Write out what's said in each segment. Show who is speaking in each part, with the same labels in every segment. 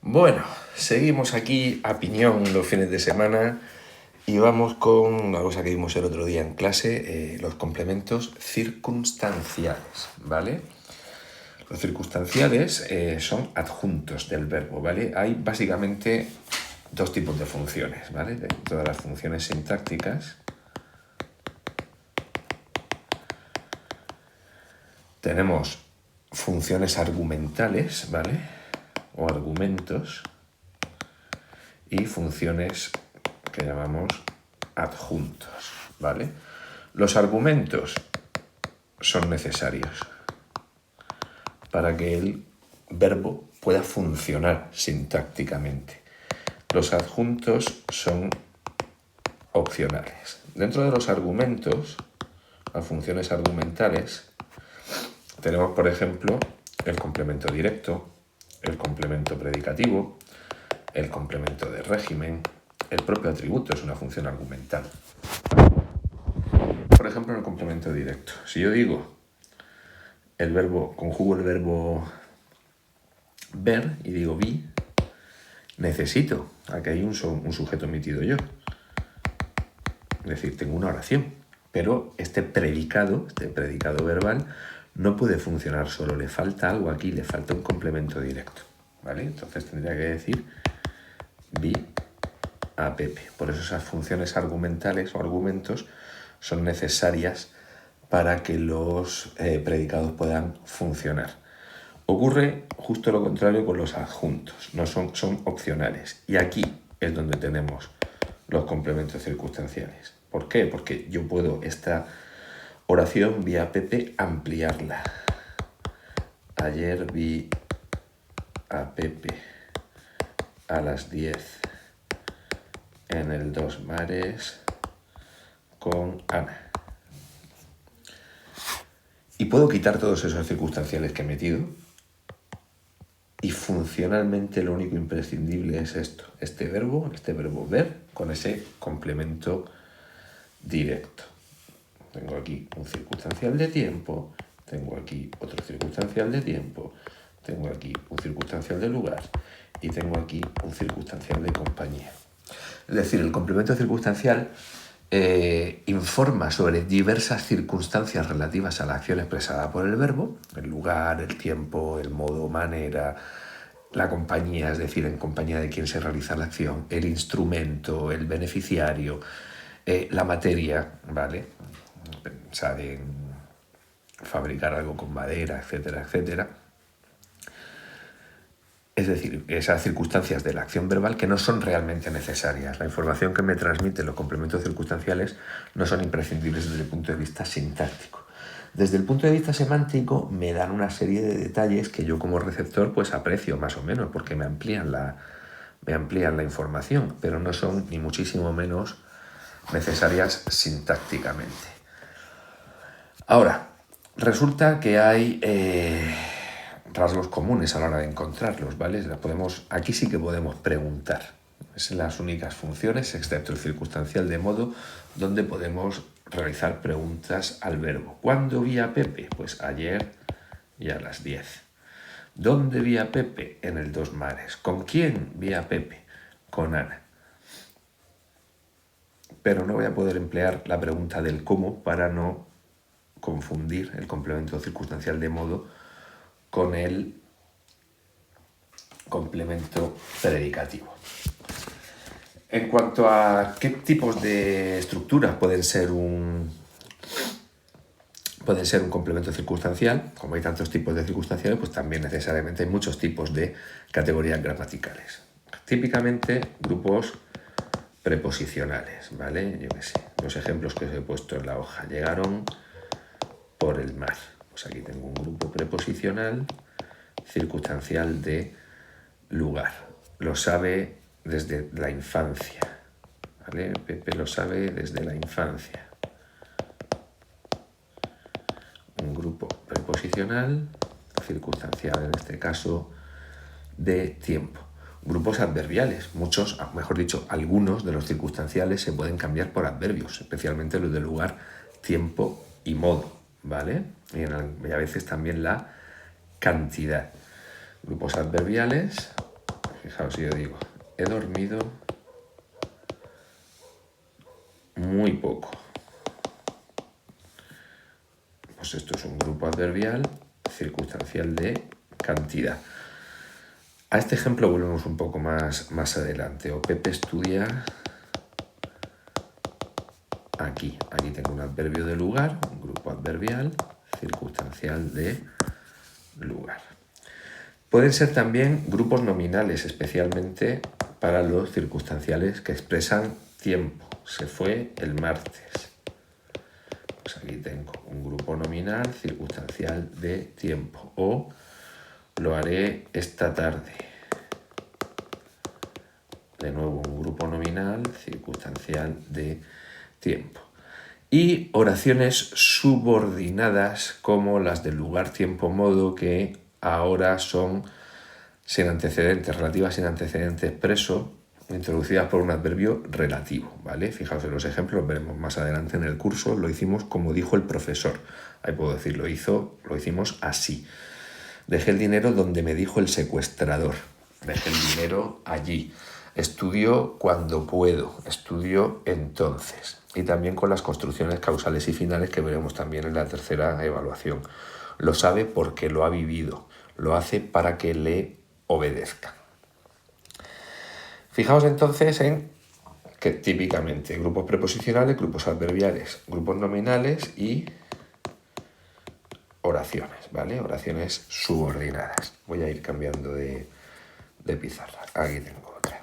Speaker 1: Bueno, seguimos aquí a piñón los fines de semana y vamos con una cosa que vimos el otro día en clase, los complementos circunstanciales, ¿vale? Los circunstanciales son adjuntos del verbo, ¿vale? Hay básicamente dos tipos de funciones, ¿vale? Dentro de las funciones sintácticas tenemos funciones argumentales, ¿vale? O argumentos, y funciones que llamamos adjuntos, ¿vale? Los argumentos son necesarios para que el verbo pueda funcionar sintácticamente. Los adjuntos son opcionales. Dentro de los argumentos, las funciones argumentales, tenemos, por ejemplo, el complemento directo, el complemento predicativo, el complemento de régimen. El propio atributo es una función argumental. Por ejemplo, en el complemento directo, si yo digo conjugo el verbo ver y digo vi, necesito, aquí hay un sujeto emitido yo. Es decir, tengo una oración, pero este predicado verbal no puede funcionar solo, le falta algo aquí, le falta un complemento directo, ¿vale? Entonces tendría que decir vi a Pepe. Por eso esas funciones argumentales o argumentos son necesarias para que los predicados puedan funcionar. Ocurre justo lo contrario con los adjuntos, no son opcionales. Y aquí es donde tenemos los complementos circunstanciales. ¿Por qué? Porque yo puedo esta oración vi a Pepe ampliarla. Ayer vi a Pepe a las 10 en el Dos Mares con Ana. Y puedo quitar todos esos circunstanciales que he metido y funcionalmente lo único imprescindible es esto, este verbo ver con ese complemento directo. Tengo aquí un circunstancial de tiempo, tengo aquí otro circunstancial de tiempo, tengo aquí un circunstancial de lugar y tengo aquí un circunstancial de compañía. Es decir, el complemento circunstancial informa sobre diversas circunstancias relativas a la acción expresada por el verbo, el lugar, el tiempo, el modo, manera, la compañía, es decir, en compañía de quien se realiza la acción, el instrumento, el beneficiario, la materia, ¿vale? Pensar en fabricar algo con madera, etcétera, etcétera. Es decir, esas circunstancias de la acción verbal que no son realmente necesarias. La información que me transmiten los complementos circunstanciales no son imprescindibles desde el punto de vista sintáctico. Desde el punto de vista semántico me dan una serie de detalles que yo como receptor pues aprecio más o menos porque me amplían la información, pero no son ni muchísimo menos necesarias sintácticamente. Ahora, resulta que hay rasgos comunes a la hora de encontrarlos, ¿vale? Aquí sí que podemos preguntar. Es las únicas funciones, excepto el circunstancial de modo, donde podemos realizar preguntas al verbo. ¿Cuándo vi a Pepe? Pues ayer y a las 10. ¿Dónde vi a Pepe? En el Dos Mares. ¿Con quién vi a Pepe? Con Ana. Pero no voy a poder emplear la pregunta del cómo para no confundir el complemento circunstancial de modo con el complemento predicativo. En cuanto a qué tipos de estructuras pueden ser un complemento circunstancial, como hay tantos tipos de circunstanciales, pues también necesariamente hay muchos tipos de categorías gramaticales. Típicamente grupos preposicionales, ¿vale? Yo qué sé, los ejemplos que os he puesto en la hoja. Llegaron por el mar. Pues aquí tengo un grupo preposicional circunstancial de lugar. Lo sabe desde la infancia, ¿vale? Pepe lo sabe desde la infancia. Un grupo preposicional circunstancial, en este caso, de tiempo. Grupos adverbiales, algunos de los circunstanciales se pueden cambiar por adverbios, especialmente los de lugar, tiempo y modo, ¿vale? Y a veces también la cantidad. Grupos adverbiales, Fijaos, si yo digo, he dormido muy poco. Pues esto es un grupo adverbial circunstancial de cantidad. A este ejemplo volvemos un poco más adelante. O Pepe estudia aquí. Aquí tengo un adverbio de lugar, un grupo adverbial circunstancial de lugar. Pueden ser también grupos nominales, especialmente para los circunstanciales que expresan tiempo. Se fue el martes. Pues aquí tengo un grupo nominal circunstancial de tiempo. O lo haré esta tarde. De nuevo, un grupo nominal circunstancial de tiempo. Y oraciones subordinadas como las del lugar, tiempo, modo, que ahora son sin antecedentes, relativas sin antecedente expreso, introducidas por un adverbio relativo, ¿vale? Fijaos en los ejemplos, veremos más adelante en el curso, lo hicimos como dijo el profesor. Ahí puedo decir, lo hicimos así. Dejé el dinero donde me dijo el secuestrador. Dejé el dinero allí. Estudio cuando puedo. Estudio entonces. Y también con las construcciones causales y finales que veremos también en la tercera evaluación. Lo sabe porque lo ha vivido. Lo hace para que le obedezca. Fijaos entonces en que típicamente grupos preposicionales, grupos adverbiales, grupos nominales y oraciones, ¿vale? Oraciones subordinadas. Voy a ir cambiando de pizarra. Aquí tengo otra.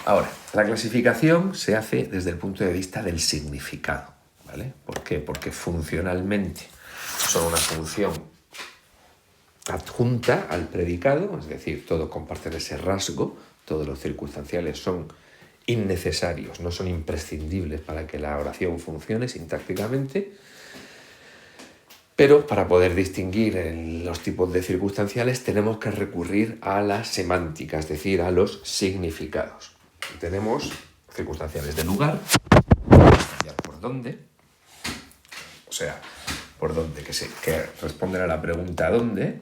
Speaker 1: Ahora, la clasificación se hace desde el punto de vista del significado, ¿vale? ¿Por qué? Porque funcionalmente son una función adjunta al predicado, es decir, todos comparten ese rasgo, todos los circunstanciales son innecesarios, no son imprescindibles para que la oración funcione sintácticamente, pero para poder distinguir en los tipos de circunstanciales tenemos que recurrir a la semántica, es decir, a los significados. Tenemos circunstanciales de lugar, por dónde, o sea, por dónde, que responden a la pregunta ¿dónde?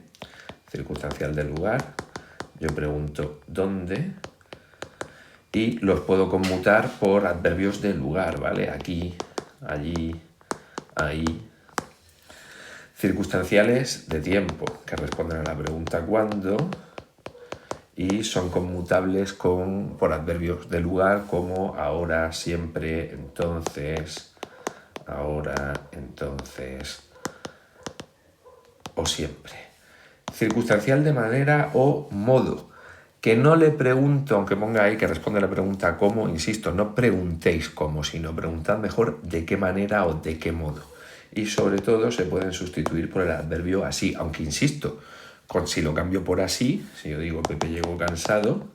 Speaker 1: Circunstancial del lugar, yo pregunto ¿dónde? Y los puedo conmutar por adverbios de lugar, ¿vale? Aquí, allí, ahí. Circunstanciales de tiempo, que responden a la pregunta ¿cuándo? Y son conmutables por adverbios de lugar como ahora, siempre, entonces, ahora, entonces o siempre. Circunstancial de manera o modo, que no le pregunto, aunque ponga ahí que responde a la pregunta cómo, insisto, no preguntéis cómo, sino preguntad mejor de qué manera o de qué modo. Y sobre todo se pueden sustituir por el adverbio así, aunque insisto, si lo cambio por así, si yo digo Pepe llegó cansado,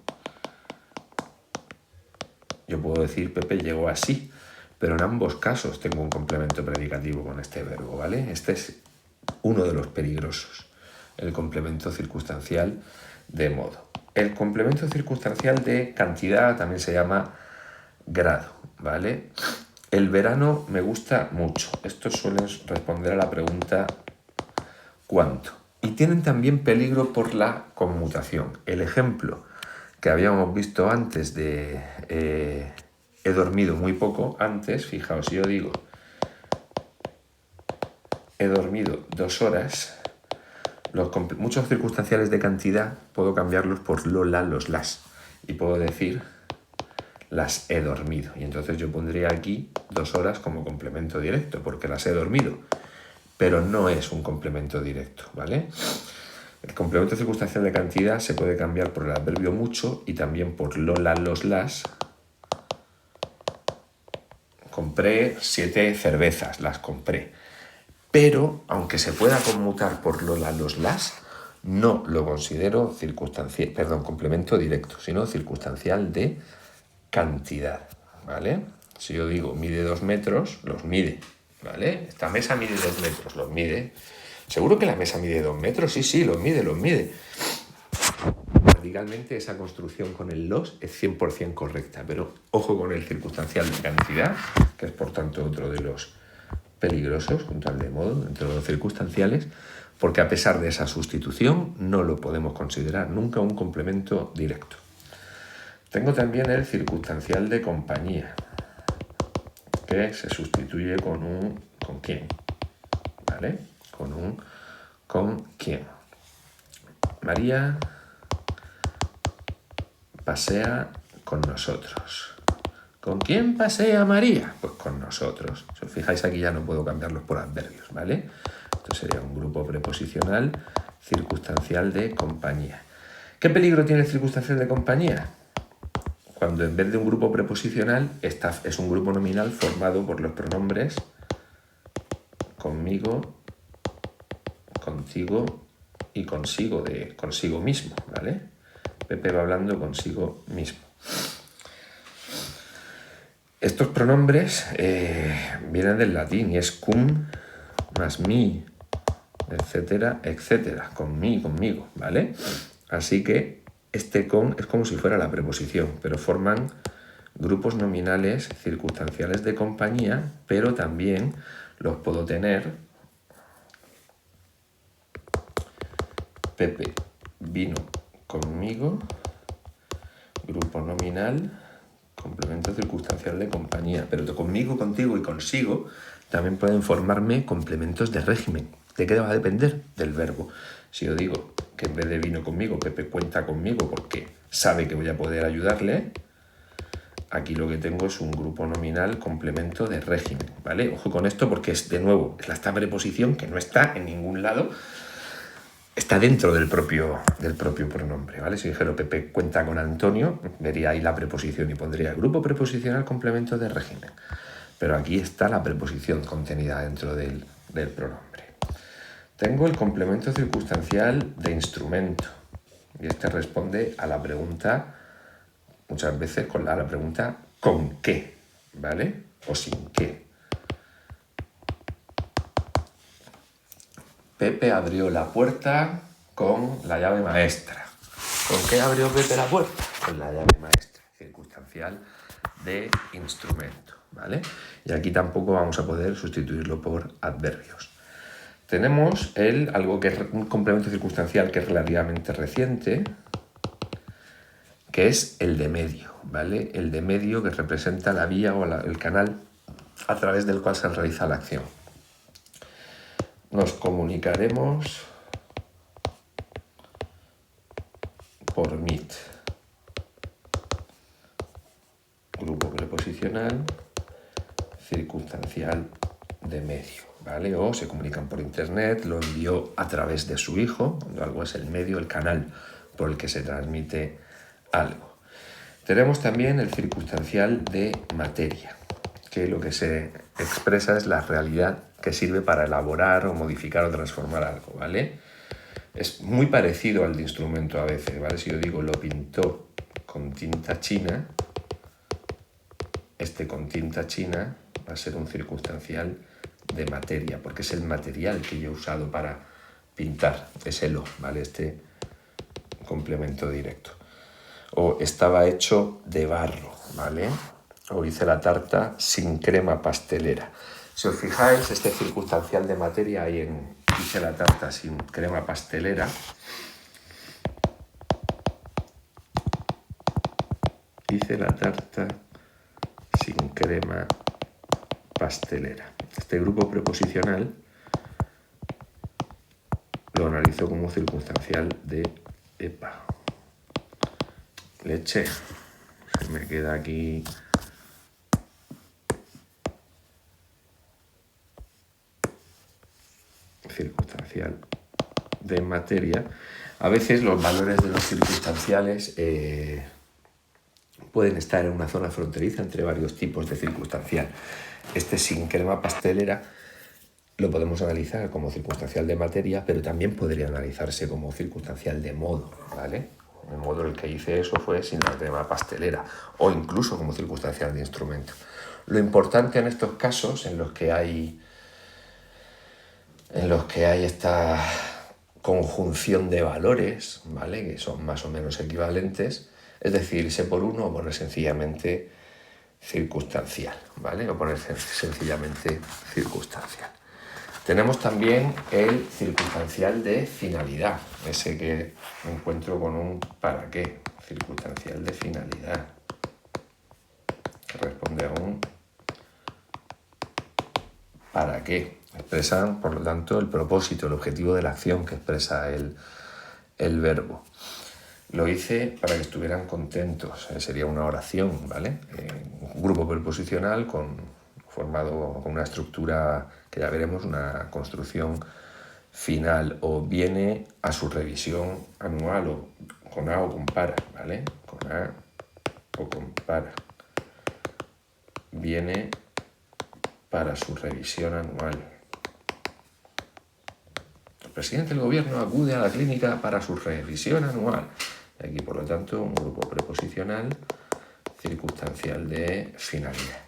Speaker 1: yo puedo decir Pepe llegó así, pero en ambos casos tengo un complemento predicativo con este verbo, ¿vale? Este es uno de los peligrosos, el complemento circunstancial de modo. El complemento circunstancial de cantidad también se llama grado, ¿vale? El verano me gusta mucho. Estos suelen responder a la pregunta ¿cuánto? Y tienen también peligro por la conmutación. El ejemplo que habíamos visto antes de he dormido muy poco, antes, fijaos, si yo digo he dormido 2 horas, muchos circunstanciales de cantidad puedo cambiarlos por lo, la, los, las. Y puedo decir las he dormido. Y entonces yo pondría aquí 2 horas como complemento directo, porque las he dormido. Pero no es un complemento directo, ¿vale? El complemento circunstancial de cantidad se puede cambiar por el adverbio mucho y también por lo, la, los, las. Compré 7 cervezas, las compré. Pero, aunque se pueda conmutar por lo, la, los, las, no lo considero complemento directo, sino circunstancial de cantidad, ¿vale? Si yo digo mide 2 metros, los mide, ¿vale? Esta mesa mide 2 metros, los mide. ¿Seguro que la mesa mide 2 metros? Sí, los mide. Radicalmente esa construcción con el los es 100% correcta, pero ojo con el circunstancial de cantidad, que es por tanto otro de los peligrosos, junto al de modo, entre los circunstanciales, porque a pesar de esa sustitución no lo podemos considerar nunca un complemento directo. Tengo también el circunstancial de compañía, que se sustituye con un con quién, ¿vale? Con un con quién. María pasea con nosotros. ¿Con quién pasea María? Pues con nosotros. Si os fijáis, aquí ya no puedo cambiarlos por adverbios, ¿vale? Esto sería un grupo preposicional circunstancial de compañía. ¿Qué peligro tiene el circunstancial de compañía? Cuando en vez de un grupo preposicional es un grupo nominal formado por los pronombres conmigo, contigo y consigo, de consigo mismo, ¿vale? Pepe va hablando consigo mismo. Estos pronombres vienen del latín y es cum más mi, etcétera, etcétera, conmigo, ¿vale? Así que este con es como si fuera la preposición, pero forman grupos nominales circunstanciales de compañía, pero también los puedo tener. Pepe vino conmigo, grupo nominal, complemento circunstancial de compañía, pero conmigo, contigo y consigo también pueden formarme complementos de régimen. ¿De qué va a depender? Del verbo. Si yo digo que en vez de vino conmigo, Pepe cuenta conmigo porque sabe que voy a poder ayudarle, aquí lo que tengo es un grupo nominal complemento de régimen, ¿vale? Ojo con esto porque es, de nuevo, esta preposición que no está en ningún lado, está dentro del propio pronombre, ¿vale? Si dijera Pepe cuenta con Antonio, vería ahí la preposición y pondría grupo preposicional complemento de régimen. Pero aquí está la preposición contenida dentro del pronombre. Tengo el complemento circunstancial de instrumento. Y este responde a la pregunta, muchas veces a la pregunta ¿con qué? ¿Vale? O sin qué. Pepe abrió la puerta con la llave maestra. ¿Con qué abrió Pepe la puerta? Con la llave maestra, circunstancial de instrumento, ¿vale? Y aquí tampoco vamos a poder sustituirlo por adverbios. Tenemos algo que es un complemento circunstancial que es relativamente reciente, que es el de medio, ¿vale? El de medio que representa la vía o el canal a través del cual se realiza la acción. Nos comunicaremos por Meet. Grupo preposicional, circunstancial de medio, ¿vale? O se comunican por internet, lo envió a través de su hijo, cuando algo es el medio, el canal por el que se transmite algo. Tenemos también el circunstancial de materia, que lo que se expresa es la realidad que sirve para elaborar o modificar o transformar algo, ¿vale? Es muy parecido al de instrumento a veces, ¿vale? Si yo digo lo pintó con tinta china, este con tinta china va a ser un circunstancial de materia, porque es el material que yo he usado para pintar, es el o, ¿vale? Este complemento directo. O estaba hecho de barro, ¿vale? O hice la tarta sin crema pastelera. Si os fijáis, este circunstancial de materia ahí en hice la tarta sin crema pastelera, hice la tarta sin crema pastelera. Este grupo preposicional lo analizo como circunstancial de epa. Leche. Se me queda aquí circunstancial de materia. A veces los valores de los circunstanciales pueden estar en una zona fronteriza entre varios tipos de circunstancial. Este sin crema pastelera lo podemos analizar como circunstancial de materia, pero también podría analizarse como circunstancial de modo, ¿vale? El modo en el que hice eso fue sin la crema pastelera, o incluso como circunstancial de instrumento. Lo importante en estos casos en los que hay esta conjunción de valores, ¿vale? Que son más o menos equivalentes, es decir, irse por uno o poner sencillamente circunstancial, ¿vale? O poner sencillamente circunstancial. Tenemos también el circunstancial de finalidad, ese que encuentro con un para qué, circunstancial de finalidad, que responde a un para qué. Expresan, por lo tanto, el propósito, el objetivo de la acción que expresa el verbo. Lo hice para que estuvieran contentos, sería una oración, ¿vale? Un grupo preposicional formado con una estructura que ya veremos, una construcción final, o viene a su revisión anual, o con a o con para, ¿vale? Con a o con para. Viene para su revisión anual. El presidente del gobierno acude a la clínica para su revisión anual. Y aquí, por lo tanto, un grupo preposicional circunstancial de finalidad.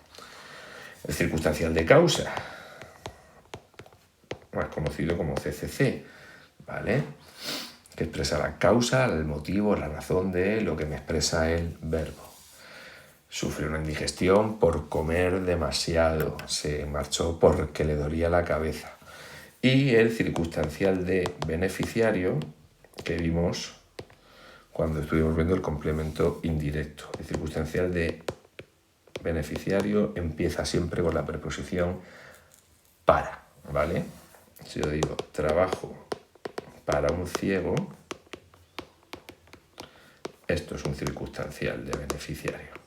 Speaker 1: El circunstancial de causa, más conocido como CCC, ¿vale? Que expresa la causa, el motivo, la razón de lo que me expresa el verbo. Sufrió una indigestión por comer demasiado, se marchó porque le dolía la cabeza. Y el circunstancial de beneficiario, que vimos cuando estuvimos viendo el complemento indirecto. El circunstancial de beneficiario empieza siempre con la preposición para, ¿vale? Si yo digo trabajo para un ciego, esto es un circunstancial de beneficiario.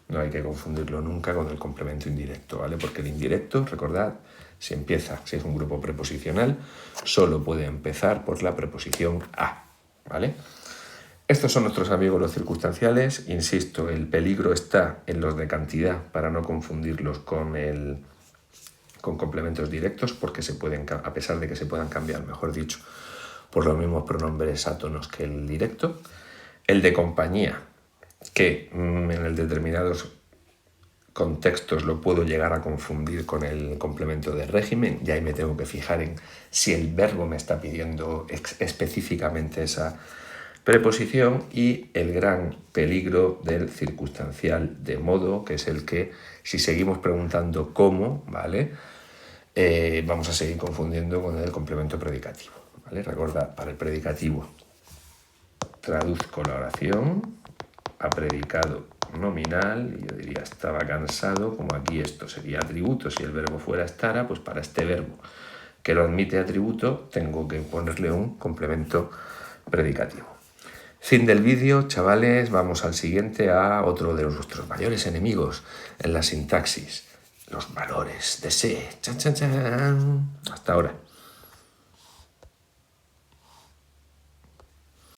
Speaker 1: No hay que confundirlo nunca con el complemento indirecto, ¿vale? Porque el indirecto, recordad, si es un grupo preposicional, solo puede empezar por la preposición a, ¿vale? Estos son nuestros amigos los circunstanciales. Insisto, el peligro está en los de cantidad para no confundirlos con complementos directos, porque a pesar de que se puedan cambiar, mejor dicho, por los mismos pronombres átonos que el directo. El de compañía, que en determinados contextos lo puedo llegar a confundir con el complemento de régimen, y ahí me tengo que fijar en si el verbo me está pidiendo específicamente esa preposición. Y el gran peligro del circunstancial de modo, que es el que, si seguimos preguntando cómo, ¿vale? Vamos a seguir confundiendo con el complemento predicativo, ¿vale? Recordad, para el predicativo traduzco la oración a predicado nominal, y yo diría estaba cansado, como aquí esto sería atributo, si el verbo fuera estara, pues para este verbo que lo admite atributo tengo que ponerle un complemento predicativo. Fin del vídeo, chavales. Vamos al siguiente, a otro de nuestros mayores enemigos en la sintaxis, los valores de se. ¡Chan, chan, chan! Hasta ahora.